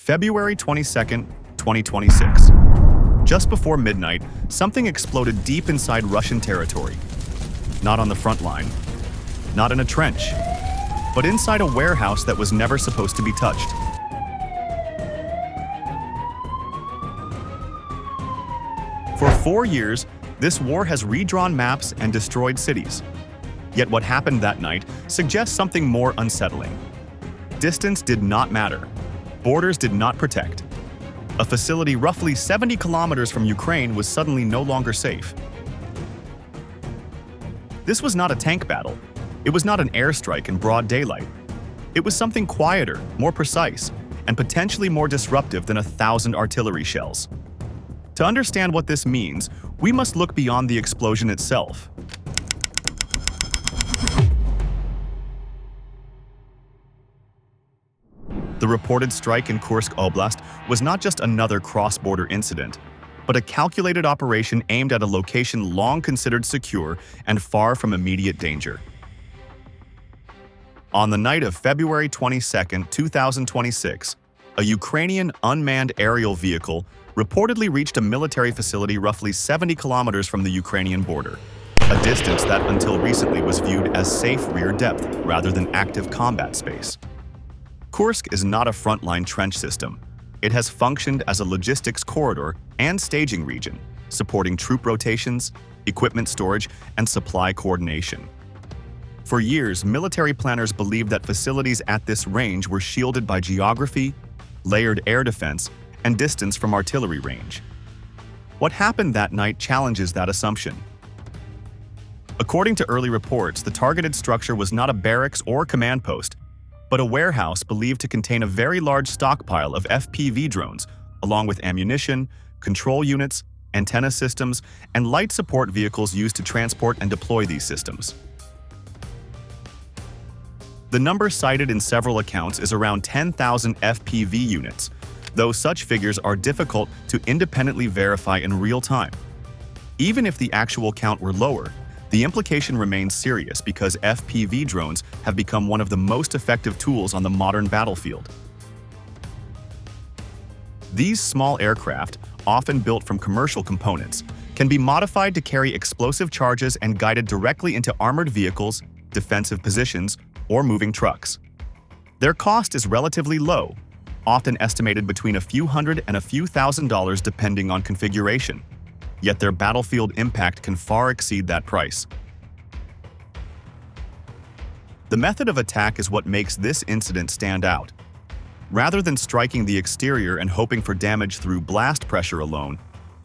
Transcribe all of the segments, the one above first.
February 22nd, 2026. Just before midnight, something exploded deep inside Russian territory. Not on the front line, not in a trench, but inside a warehouse that was never supposed to be touched. For 4 years, this war has redrawn maps and destroyed cities. Yet what happened that night suggests something more unsettling. Distance did not matter. Borders did not protect. A facility roughly 70 kilometers from Ukraine was suddenly no longer safe. This was not a tank battle. It was not an airstrike in broad daylight. It was something quieter, more precise, and potentially more disruptive than 1,000 artillery shells. To understand what this means, we must look beyond the explosion itself. The reported strike in Kursk Oblast was not just another cross-border incident, but a calculated operation aimed at a location long considered secure and far from immediate danger. On the night of February 22, 2026, a Ukrainian unmanned aerial vehicle reportedly reached a military facility roughly 70 kilometers from the Ukrainian border, a distance that until recently was viewed as safe rear depth rather than active combat space. Kursk is not a frontline trench system. It has functioned as a logistics corridor and staging region, supporting troop rotations, equipment storage, and supply coordination. For years, military planners believed that facilities at this range were shielded by geography, layered air defense, and distance from artillery range. What happened that night challenges that assumption. According to early reports, the targeted structure was not a barracks or command post, but a warehouse believed to contain a very large stockpile of FPV drones, along with ammunition, control units, antenna systems, and light support vehicles used to transport and deploy these systems. The number cited in several accounts is around 10,000 FPV units, though such figures are difficult to independently verify in real time. Even if the actual count were lower, the implication remains serious because FPV drones have become one of the most effective tools on the modern battlefield. These small aircraft, often built from commercial components, can be modified to carry explosive charges and guided directly into armored vehicles, defensive positions, or moving trucks. Their cost is relatively low, often estimated between a few hundred and a few $1,000s depending on configuration. Yet their battlefield impact can far exceed that price. The method of attack is what makes this incident stand out. Rather than striking the exterior and hoping for damage through blast pressure alone,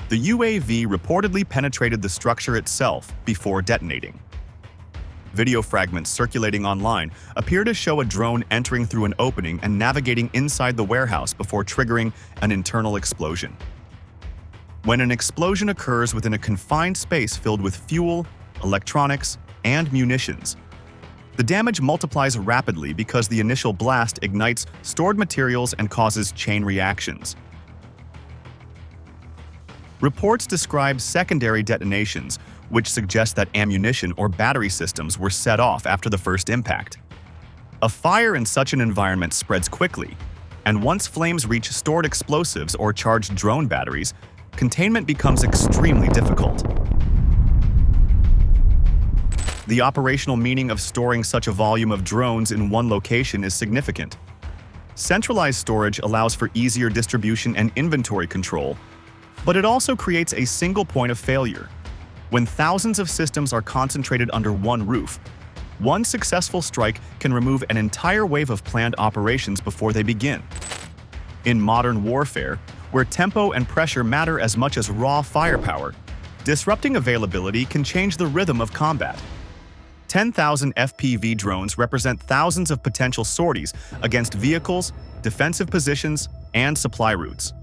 the UAV reportedly penetrated the structure itself before detonating. Video fragments circulating online appear to show a drone entering through an opening and navigating inside the warehouse before triggering an internal explosion. When an explosion occurs within a confined space filled with fuel, electronics, and munitions, the damage multiplies rapidly because the initial blast ignites stored materials and causes chain reactions. Reports describe secondary detonations, which suggest that ammunition or battery systems were set off after the first impact. A fire in such an environment spreads quickly, and once flames reach stored explosives or charged drone batteries, containment becomes extremely difficult. The operational meaning of storing such a volume of drones in one location is significant. Centralized storage allows for easier distribution and inventory control, but it also creates a single point of failure. When thousands of systems are concentrated under one roof, one successful strike can remove an entire wave of planned operations before they begin. In modern warfare, where tempo and pressure matter as much as raw firepower, disrupting availability can change the rhythm of combat. 10,000 FPV drones represent thousands of potential sorties against vehicles, defensive positions, and supply routes.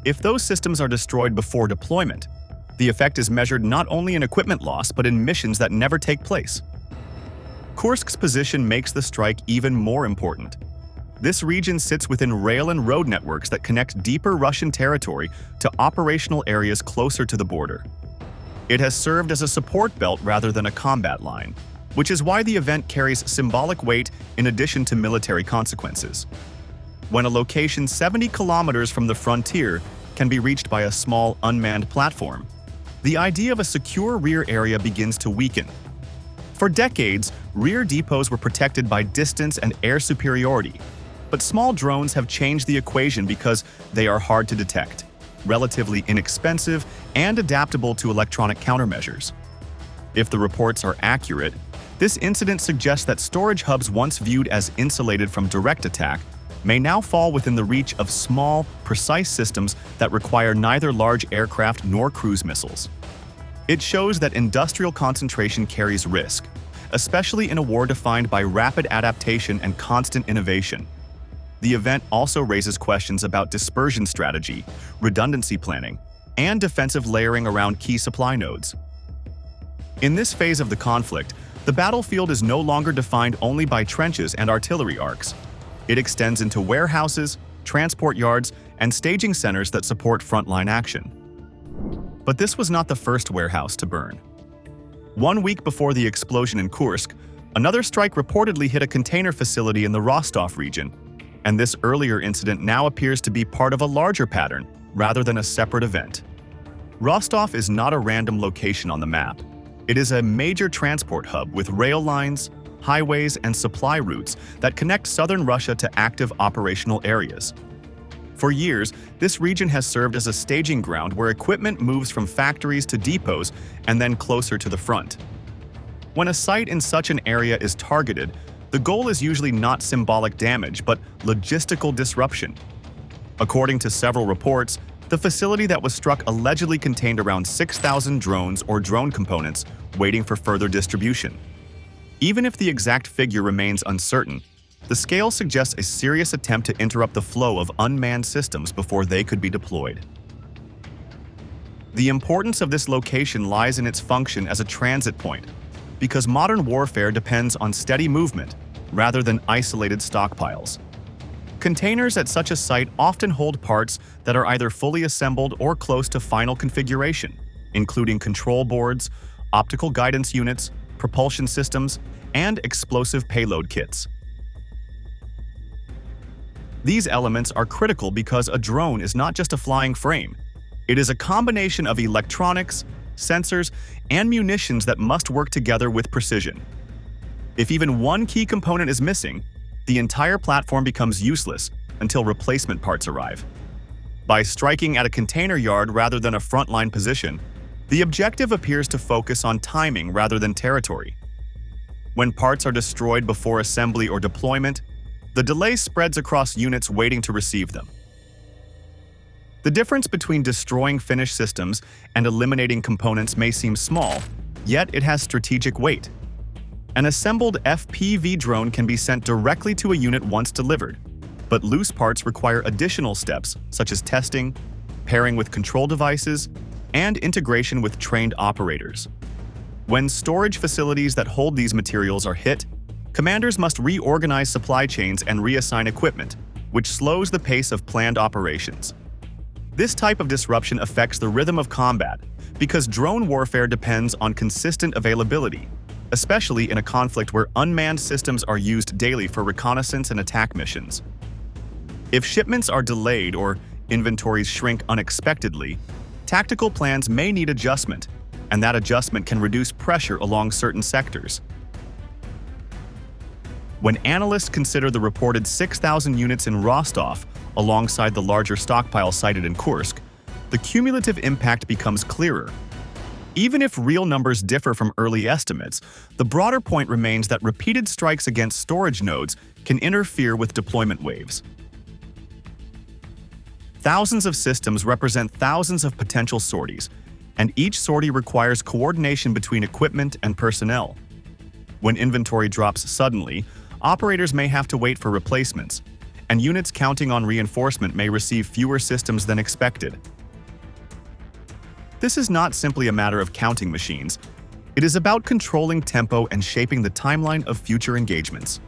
If those systems are destroyed before deployment, the effect is measured not only in equipment loss but in missions that never take place. Kursk's position makes the strike even more important. This region sits within rail and road networks that connect deeper Russian territory to operational areas closer to the border. It has served as a support belt rather than a combat line, which is why the event carries symbolic weight in addition to military consequences. when a location 70 kilometers from the frontier can be reached by a small unmanned platform. The idea of a secure rear area begins to weaken. For decades, rear depots were protected by distance and air superiority, but small drones have changed the equation because they are hard to detect, relatively inexpensive, and adaptable to electronic countermeasures. If the reports are accurate, this incident suggests that storage hubs once viewed as insulated from direct attack may now fall within the reach of small, precise systems that require neither large aircraft nor cruise missiles. It shows that industrial concentration carries risk, especially in a war defined by rapid adaptation and constant innovation. The event also raises questions about dispersion strategy, redundancy planning, and defensive layering around key supply nodes. In this phase of the conflict, the battlefield is no longer defined only by trenches and artillery arcs. It extends into warehouses, transport yards, and staging centers that support frontline action. But this was not the first warehouse to burn. 1 week before the explosion in Kursk, another strike reportedly hit a container facility in the Rostov region, and this earlier incident now appears to be part of a larger pattern rather than a separate event. Rostov is not a random location on the map. It is a major transport hub with rail lines, highways, and supply routes that connect southern Russia to active operational areas. For years, this region has served as a staging ground where equipment moves from factories to depots and then closer to the front. When a site in such an area is targeted, the goal is usually not symbolic damage, but logistical disruption. According to several reports, the facility that was struck allegedly contained around 6,000 drones or drone components waiting for further distribution. Even if the exact figure remains uncertain, the scale suggests a serious attempt to interrupt the flow of unmanned systems before they could be deployed. The importance of this location lies in its function as a transit point, because modern warfare depends on steady movement rather than isolated stockpiles. Containers at such a site often hold parts that are either fully assembled or close to final configuration, including control boards, optical guidance units, propulsion systems, and explosive payload kits. These elements are critical because a drone is not just a flying frame. It is a combination of electronics, sensors, and munitions that must work together with precision. If even one key component is missing, the entire platform becomes useless until replacement parts arrive. By striking at a container yard rather than a frontline position, the objective appears to focus on timing rather than territory. When parts are destroyed before assembly or deployment, the delay spreads across units waiting to receive them. The difference between destroying finished systems and eliminating components may seem small, yet it has strategic weight. An assembled FPV drone can be sent directly to a unit once delivered, but loose parts require additional steps such as testing, pairing with control devices, and integration with trained operators. When storage facilities that hold these materials are hit, commanders must reorganize supply chains and reassign equipment, which slows the pace of planned operations. This type of disruption affects the rhythm of combat because drone warfare depends on consistent availability, especially in a conflict where unmanned systems are used daily for reconnaissance and attack missions. If shipments are delayed or inventories shrink unexpectedly, tactical plans may need adjustment, and that adjustment can reduce pressure along certain sectors. When analysts consider the reported 6,000 units in Rostov alongside the larger stockpile cited in Kursk, the cumulative impact becomes clearer. Even if real numbers differ from early estimates, the broader point remains that repeated strikes against storage nodes can interfere with deployment waves. Thousands of systems represent thousands of potential sorties, and each sortie requires coordination between equipment and personnel. When inventory drops suddenly, operators may have to wait for replacements, and units counting on reinforcement may receive fewer systems than expected. This is not simply a matter of counting machines. It is about controlling tempo and shaping the timeline of future engagements.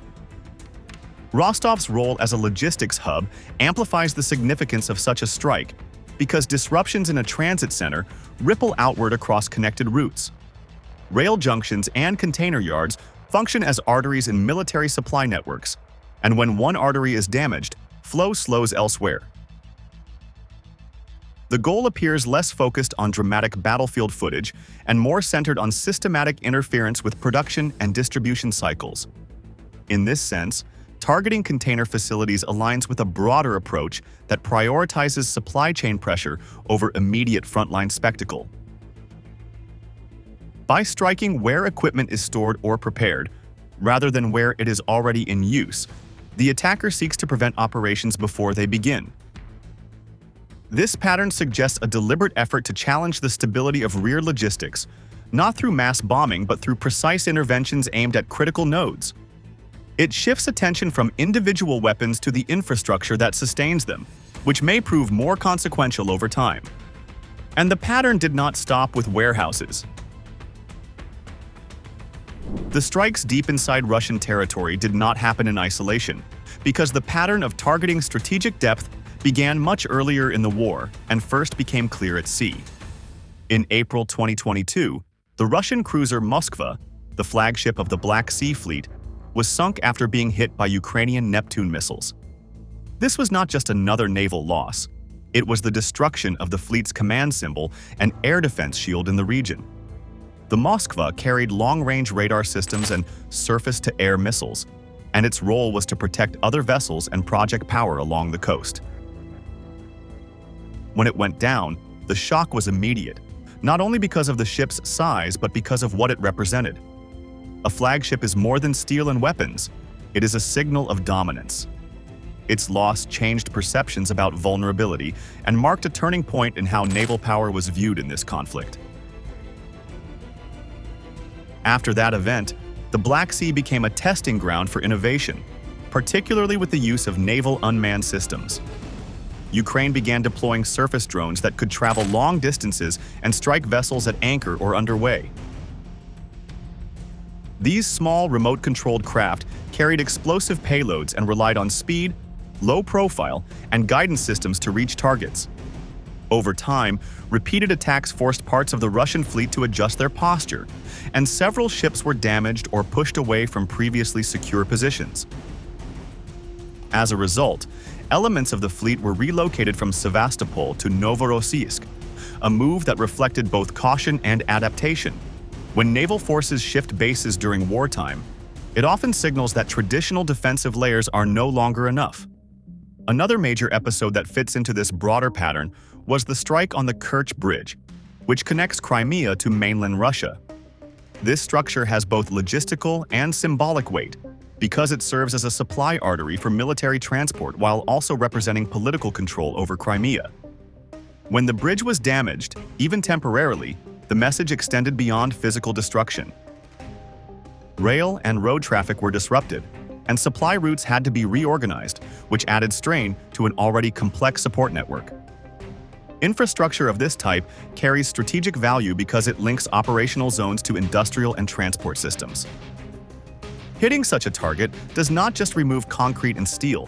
Rostov's role as a logistics hub amplifies the significance of such a strike because disruptions in a transit center ripple outward across connected routes. Rail junctions and container yards function as arteries in military supply networks, and when one artery is damaged, flow slows elsewhere. The goal appears less focused on dramatic battlefield footage and more centered on systematic interference with production and distribution cycles. In this sense, targeting container facilities aligns with a broader approach that prioritizes supply chain pressure over immediate frontline spectacle. By striking where equipment is stored or prepared, rather than where it is already in use, the attacker seeks to prevent operations before they begin. This pattern suggests a deliberate effort to challenge the stability of rear logistics, not through mass bombing but through precise interventions aimed at critical nodes. It shifts attention from individual weapons to the infrastructure that sustains them, which may prove more consequential over time. And the pattern did not stop with warehouses. The strikes deep inside Russian territory did not happen in isolation, because the pattern of targeting strategic depth began much earlier in the war and first became clear at sea. In April 2022, the Russian cruiser Moskva, the flagship of the Black Sea Fleet, was sunk after being hit by Ukrainian Neptune missiles. This was not just another naval loss. It was the destruction of the fleet's command symbol and air defense shield in the region. The Moskva carried long-range radar systems and surface-to-air missiles, and its role was to protect other vessels and project power along the coast. When it went down, the shock was immediate, not only because of the ship's size but because of what it represented. A flagship is more than steel and weapons. It is a signal of dominance. Its loss changed perceptions about vulnerability and marked a turning point in how naval power was viewed in this conflict. After that event, the Black Sea became a testing ground for innovation, particularly with the use of naval unmanned systems. Ukraine began deploying surface drones that could travel long distances and strike vessels at anchor or underway. These small, remote-controlled craft carried explosive payloads and relied on speed, low profile, and guidance systems to reach targets. Over time, repeated attacks forced parts of the Russian fleet to adjust their posture, and several ships were damaged or pushed away from previously secure positions. As a result, elements of the fleet were relocated from Sevastopol to Novorossiysk, a move that reflected both caution and adaptation. When naval forces shift bases during wartime, it often signals that traditional defensive layers are no longer enough. Another major episode that fits into this broader pattern was the strike on the Kerch Bridge, which connects Crimea to mainland Russia. This structure has both logistical and symbolic weight, because it serves as a supply artery for military transport while also representing political control over Crimea. When the bridge was damaged, even temporarily, the message extended beyond physical destruction. Rail and road traffic were disrupted, and supply routes had to be reorganized, which added strain to an already complex support network. Infrastructure of this type carries strategic value because it links operational zones to industrial and transport systems. Hitting such a target does not just remove concrete and steel.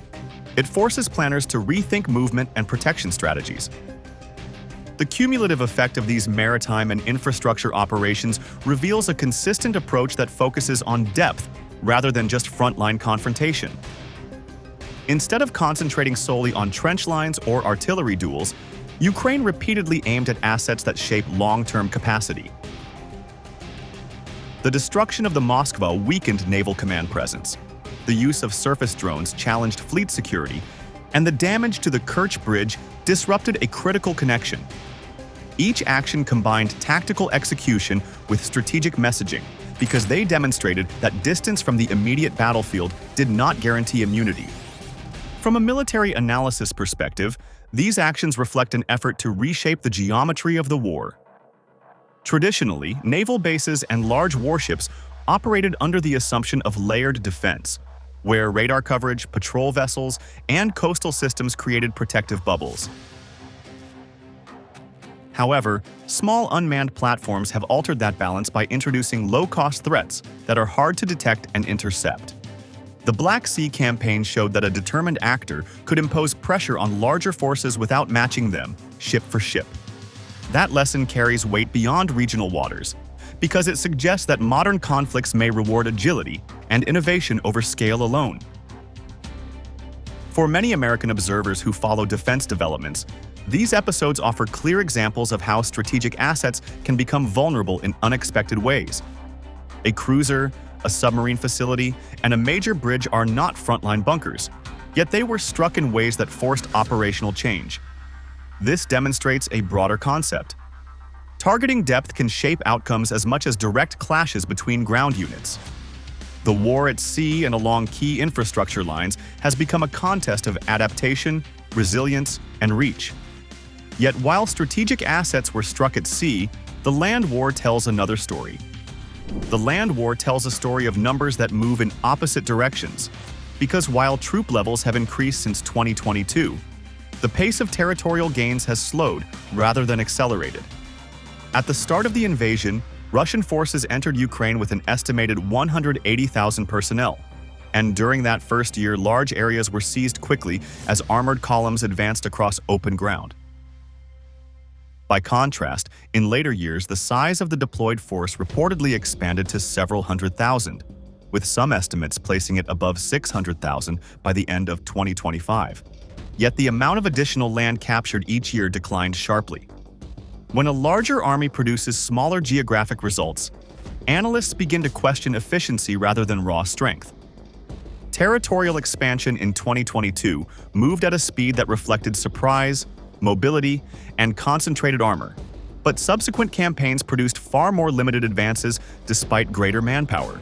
It forces planners to rethink movement and protection strategies. The cumulative effect of these maritime and infrastructure operations reveals a consistent approach that focuses on depth rather than just frontline confrontation. Instead of concentrating solely on trench lines or artillery duels, Ukraine repeatedly aimed at assets that shape long-term capacity. The destruction of the Moskva weakened naval command presence. The use of surface drones challenged fleet security, and the damage to the Kerch Bridge disrupted a critical connection. Each action combined tactical execution with strategic messaging because they demonstrated that distance from the immediate battlefield did not guarantee immunity. From a military analysis perspective, these actions reflect an effort to reshape the geometry of the war. Traditionally, naval bases and large warships operated under the assumption of layered defense, where radar coverage, patrol vessels, and coastal systems created protective bubbles. However, small unmanned platforms have altered that balance by introducing low-cost threats that are hard to detect and intercept. The Black Sea campaign showed that a determined actor could impose pressure on larger forces without matching them, ship for ship. That lesson carries weight beyond regional waters, because it suggests that modern conflicts may reward agility and innovation over scale alone. For many American observers who follow defense developments, these episodes offer clear examples of how strategic assets can become vulnerable in unexpected ways. A cruiser, a submarine facility, and a major bridge are not frontline bunkers, yet they were struck in ways that forced operational change. This demonstrates a broader concept. Targeting depth can shape outcomes as much as direct clashes between ground units. The war at sea and along key infrastructure lines has become a contest of adaptation, resilience, and reach. Yet while strategic assets were struck at sea, the land war tells another story. The land war tells a story of numbers that move in opposite directions, because while troop levels have increased since 2022, the pace of territorial gains has slowed rather than accelerated. At the start of the invasion, Russian forces entered Ukraine with an estimated 180,000 personnel, and during that first year, large areas were seized quickly as armored columns advanced across open ground. By contrast, in later years, the size of the deployed force reportedly expanded to several hundred thousand, with some estimates placing it above 600,000 by the end of 2025. Yet the amount of additional land captured each year declined sharply. When a larger army produces smaller geographic results, analysts begin to question efficiency rather than raw strength. Territorial expansion in 2022 moved at a speed that reflected surprise, mobility, and concentrated armor, but subsequent campaigns produced far more limited advances despite greater manpower.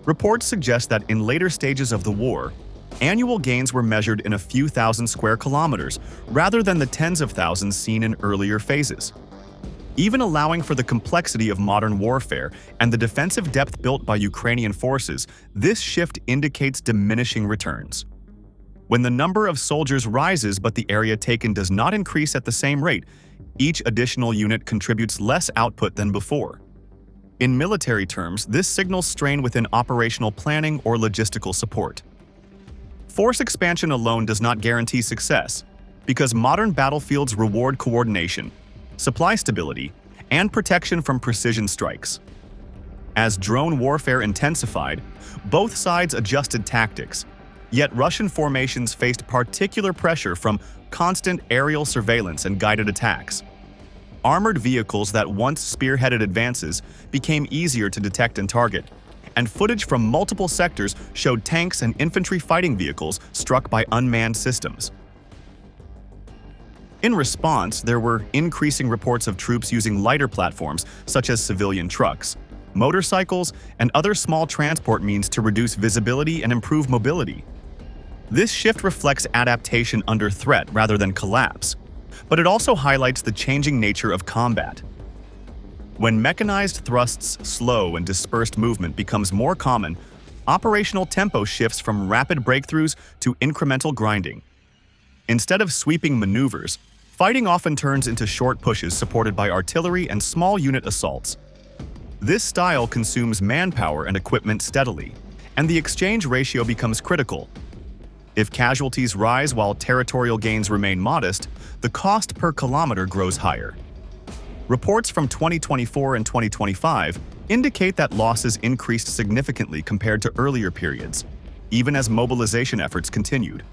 Reports suggest that in later stages of the war, annual gains were measured in a few thousand square kilometers rather than the tens of thousands seen in earlier phases. Even allowing for the complexity of modern warfare and the defensive depth built by Ukrainian forces, this shift indicates diminishing returns. When the number of soldiers rises but the area taken does not increase at the same rate, each additional unit contributes less output than before. In military terms, this signals strain within operational planning or logistical support. Force expansion alone does not guarantee success, because modern battlefields reward coordination, supply stability, and protection from precision strikes. As drone warfare intensified, both sides adjusted tactics, yet Russian formations faced particular pressure from constant aerial surveillance and guided attacks. Armored vehicles that once spearheaded advances became easier to detect and target, and footage from multiple sectors showed tanks and infantry fighting vehicles struck by unmanned systems. In response, there were increasing reports of troops using lighter platforms such as civilian trucks, motorcycles, and other small transport means to reduce visibility and improve mobility. This shift reflects adaptation under threat rather than collapse, but it also highlights the changing nature of combat. When mechanized thrusts slow and dispersed movement becomes more common, operational tempo shifts from rapid breakthroughs to incremental grinding. Instead of sweeping maneuvers, fighting often turns into short pushes supported by artillery and small unit assaults. This style consumes manpower and equipment steadily, and the exchange ratio becomes critical. If casualties rise while territorial gains remain modest, the cost per kilometer grows higher. Reports from 2024 and 2025 indicate that losses increased significantly compared to earlier periods, even as mobilization efforts continued.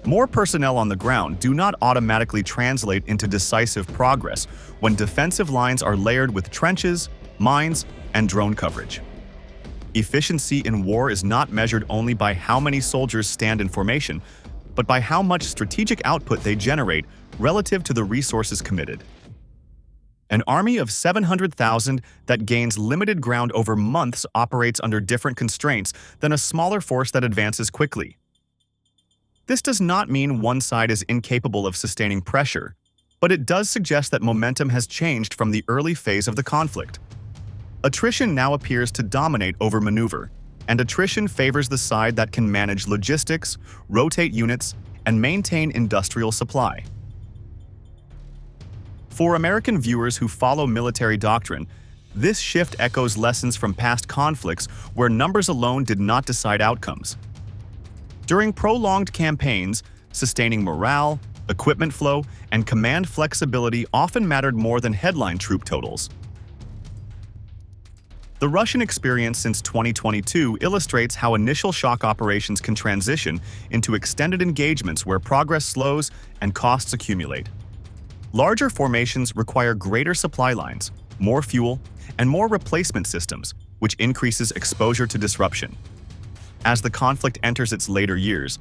More personnel on the ground do not automatically translate into decisive progress when defensive lines are layered with trenches, mines, and drone coverage. Efficiency in war is not measured only by how many soldiers stand in formation, but by how much strategic output they generate relative to the resources committed. An army of 700,000 that gains limited ground over months operates under different constraints than a smaller force that advances quickly. This does not mean one side is incapable of sustaining pressure, but it does suggest that momentum has changed from the early phase of the conflict. Attrition now appears to dominate over maneuver, and attrition favors the side that can manage logistics, rotate units, and maintain industrial supply. For American viewers who follow military doctrine, this shift echoes lessons from past conflicts where numbers alone did not decide outcomes. During prolonged campaigns, sustaining morale, equipment flow, and command flexibility often mattered more than headline troop totals. The Russian experience since 2022 illustrates how initial shock operations can transition into extended engagements where progress slows and costs accumulate. Larger formations require greater supply lines, more fuel, and more replacement systems, which increases exposure to disruption. As the conflict enters its later years,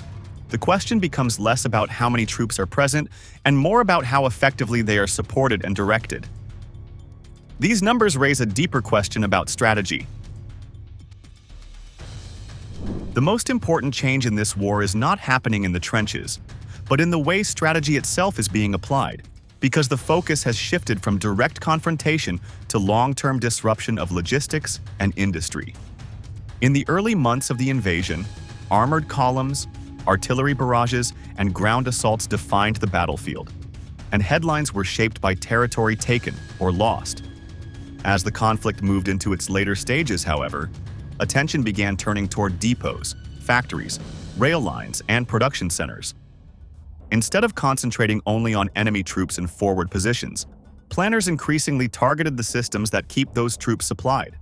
the question becomes less about how many troops are present and more about how effectively they are supported and directed. These numbers raise a deeper question about strategy. The most important change in this war is not happening in the trenches, but in the way strategy itself is being applied, because the focus has shifted from direct confrontation to long-term disruption of logistics and industry. In the early months of the invasion, armored columns, artillery barrages, and ground assaults defined the battlefield, and headlines were shaped by territory taken or lost. As the conflict moved into its later stages, however, attention began turning toward depots, factories, rail lines, and production centers. Instead of concentrating only on enemy troops in forward positions, planners increasingly targeted the systems that keep those troops supplied.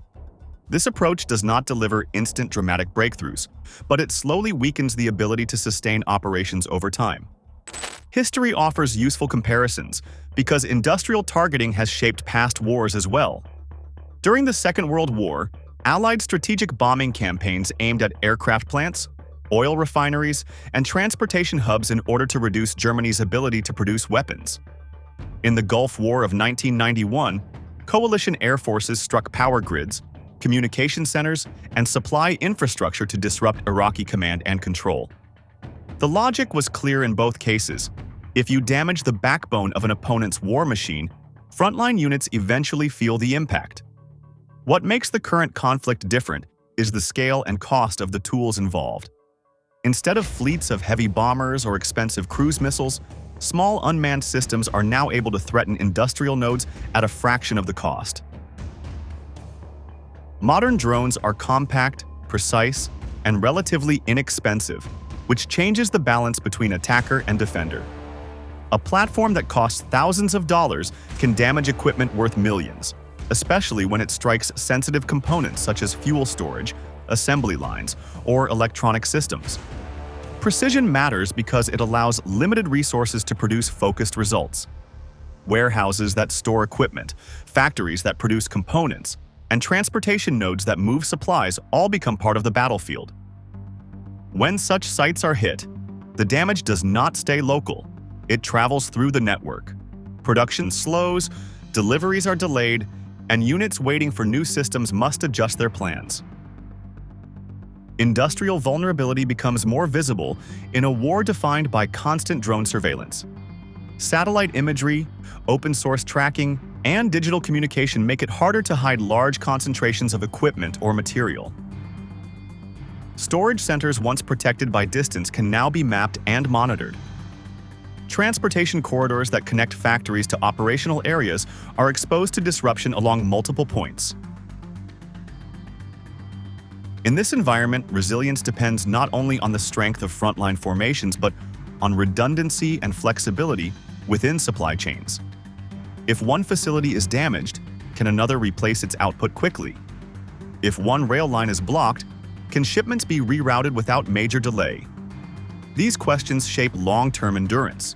This approach does not deliver instant dramatic breakthroughs, but it slowly weakens the ability to sustain operations over time. History offers useful comparisons because industrial targeting has shaped past wars as well. During the Second World War, Allied strategic bombing campaigns aimed at aircraft plants, oil refineries, and transportation hubs in order to reduce Germany's ability to produce weapons. In the Gulf War of 1991, coalition air forces struck power grids, communication centers, and supply infrastructure to disrupt Iraqi command and control. The logic was clear in both cases. If you damage the backbone of an opponent's war machine, frontline units eventually feel the impact. What makes the current conflict different is the scale and cost of the tools involved. Instead of fleets of heavy bombers or expensive cruise missiles, small unmanned systems are now able to threaten industrial nodes at a fraction of the cost. Modern drones are compact, precise, and relatively inexpensive, which changes the balance between attacker and defender. A platform that costs thousands of dollars can damage equipment worth millions, especially when it strikes sensitive components such as fuel storage, assembly lines, or electronic systems. Precision matters because it allows limited resources to produce focused results. Warehouses that store equipment, factories that produce components, and transportation nodes that move supplies all become part of the battlefield. When such sites are hit, the damage does not stay local. It travels through the network. Production slows, deliveries are delayed, and units waiting for new systems must adjust their plans. Industrial vulnerability becomes more visible in a war defined by constant drone surveillance. Satellite imagery, open-source tracking, and digital communication make it harder to hide large concentrations of equipment or material. Storage centers once protected by distance can now be mapped and monitored. Transportation corridors that connect factories to operational areas are exposed to disruption along multiple points. In this environment, resilience depends not only on the strength of frontline formations but on redundancy and flexibility within supply chains. If one facility is damaged, can another replace its output quickly? If one rail line is blocked, can shipments be rerouted without major delay? These questions shape long-term endurance.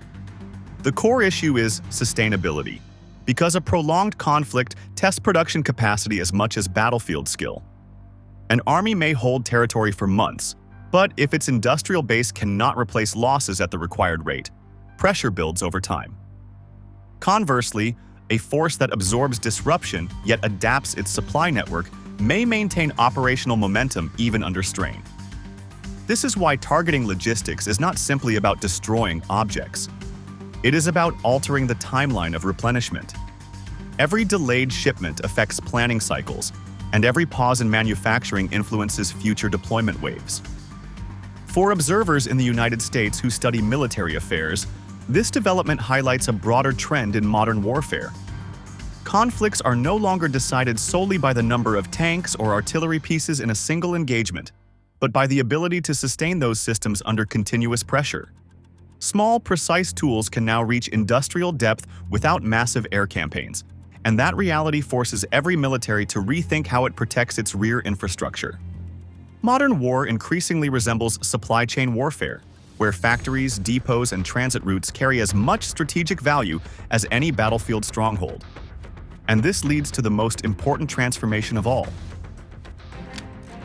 The core issue is sustainability, because a prolonged conflict tests production capacity as much as battlefield skill. An army may hold territory for months, but if its industrial base cannot replace losses at the required rate, pressure builds over time. Conversely, a force that absorbs disruption yet adapts its supply network may maintain operational momentum even under strain. This is why targeting logistics is not simply about destroying objects. It is about altering the timeline of replenishment. Every delayed shipment affects planning cycles, and every pause in manufacturing influences future deployment waves. For observers in the United States who study military affairs, this development highlights a broader trend in modern warfare. Conflicts are no longer decided solely by the number of tanks or artillery pieces in a single engagement, but by the ability to sustain those systems under continuous pressure. Small, precise tools can now reach industrial depth without massive air campaigns, and that reality forces every military to rethink how it protects its rear infrastructure. Modern war increasingly resembles supply chain warfare, where factories, depots, and transit routes carry as much strategic value as any battlefield stronghold. And this leads to the most important transformation of all.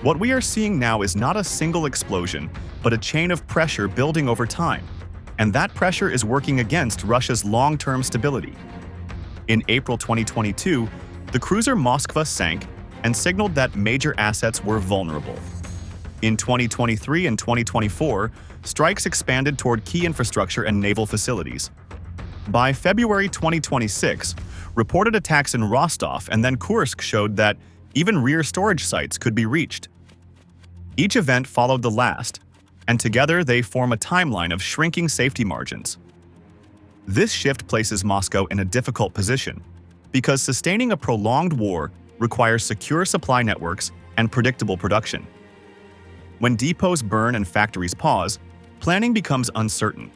What we are seeing now is not a single explosion, but a chain of pressure building over time, and that pressure is working against Russia's long-term stability. In April 2022, the cruiser Moskva sank and signaled that major assets were vulnerable. In 2023 and 2024, strikes expanded toward key infrastructure and naval facilities. By February 2026, reported attacks in Rostov and then Kursk showed that even rear storage sites could be reached. Each event followed the last, and together they form a timeline of shrinking safety margins. This shift places Moscow in a difficult position, because sustaining a prolonged war requires secure supply networks and predictable production. When depots burn and factories pause, planning becomes uncertain.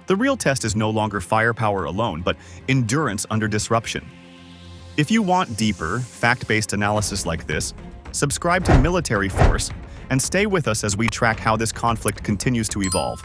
The real test is no longer firepower alone, but endurance under disruption. If you want deeper, fact-based analysis like this, subscribe to Military Force and stay with us as we track how this conflict continues to evolve.